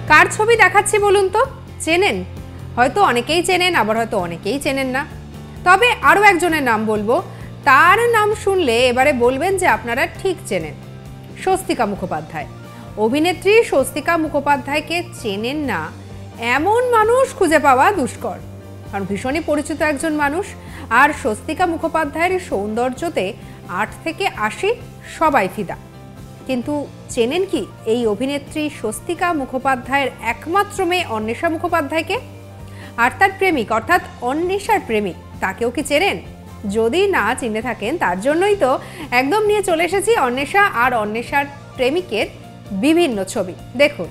কার ছবি দেখাচ্ছি বলুন তো? চেনেন? হয়তো অনেকেই চেনেন, আবার হয়তো অনেকেই চেনেন না। তবে আরও একজনের নাম বলবো, তার নাম শুনলে এবারে বলবেন যে আপনারা ঠিক চেনেন। স্বস্তিকা মুখোপাধ্যায়। অভিনেত্রী স্বস্তিকা মুখোপাধ্যায়কে চেনেন না এমন মানুষ খুঁজে পাওয়া দুষ্কর, কারণ ভীষণই পরিচিত একজন মানুষ। আর স্বস্তিকা মুখোপাধ্যায়ের সৌন্দর্যতে 8 থেকে 80 সবাই ফিদা। কিন্তু চেনেন কি এই অভিনেত্রী স্বস্তিকা মুখোপাধ্যায়ের একমাত্র মেয়ে অন্বেষা মুখোপাধ্যায়কে? আর তার প্রেমিক অর্থাৎ অন্বেষার প্রেমিক, তাকেও কি চেনেন? যদি না চিনে থাকেন তার জন্যই তো একদম নিয়ে চলে এসেছি অন্বেষা আর অন্বেষার প্রেমিকের বিভিন্ন ছবি। দেখুন।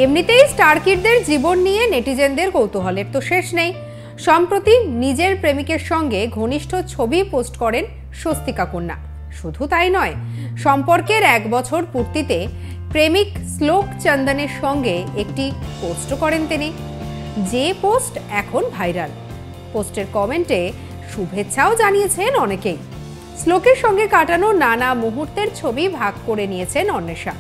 এমনিতেই স্টার কিডদের জীবন নিয়ে নেটিজেনদের কৌতূহলের তো শেষ নেই। সম্প্রতি নিজের প্রেমিকের সঙ্গে ঘনিষ্ঠ ছবি পোস্ট করেন স্বস্তিকা কন্যা। শুধু তাই নয়, সম্পর্কের 1 বছর পূর্তিতে প্রেমিক শ্লোক চন্দনের সঙ্গে একটি পোস্ট করেন তিনি, যে পোস্ট এখন ভাইরাল। পোস্টের কমেন্টে শুভেচ্ছাও জানিয়েছেন অনেকেই। শ্লোকের সঙ্গে কাটানো নানা মুহূর্তের ছবি ভাগ করে নিয়েছেন অন্বেষা।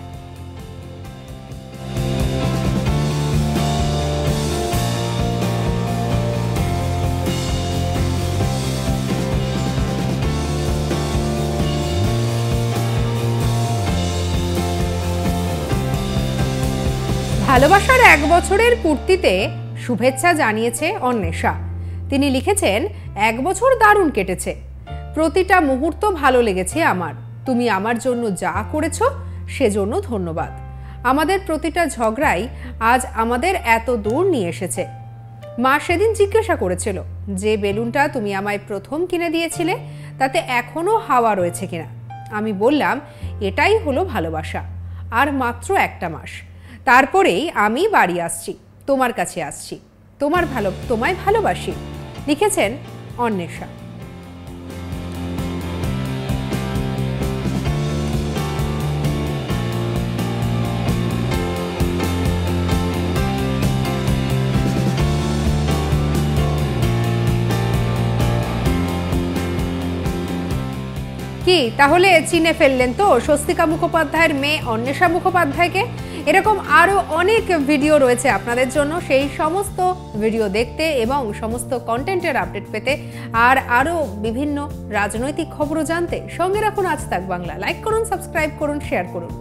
ভালোবাসার 1 বছরের পূর্তিতে শুভেচ্ছা জানিয়েছে অন্বেষা। তিনি লিখেছেন, 1 বছর দারুণ কেটেছে, প্রতিটা মুহূর্ত ভালো লেগেছে আমার। তুমি আমার জন্য যা করেছো সেজন্য ধন্যবাদ। আমাদের প্রতিটা ঝগড়াই আজ আমাদের এত দূর নিয়ে এসেছে। মা সেদিন জিজ্ঞাসা করেছিল যে বেলুনটা তুমি আমায় প্রথম কিনে দিয়েছিলে তাতে এখনো হাওয়া রয়েছে কিনা। আমি বললাম এটাই হলো ভালোবাসা। আর মাত্র 1 মাস, তারপরেই আমি বাড়ি আসছি, তোমার কাছে আসছি, তোমায় ভালোবাসি, লিখেছেন অন্বেষা। কি তাহলে চিনে ফেললেন তো স্বস্তিকা মুখোপাধ্যায়ের মেয়ে অন্বেষা মুখোপাধ্যায়কে? এরকম আরো অনেক ভিডিও রয়েছে আপনাদের জন্য। সেই সমস্ত ভিডিও দেখতে এবং সমস্ত কন্টেন্টের আপডেট পেতে আর আরো বিভিন্ন রাজনৈতিক খবরও জানতে সঙ্গে রাখুন আজ তাক বাংলা। লাইক করুন, সাবস্ক্রাইব করুন, শেয়ার করুন।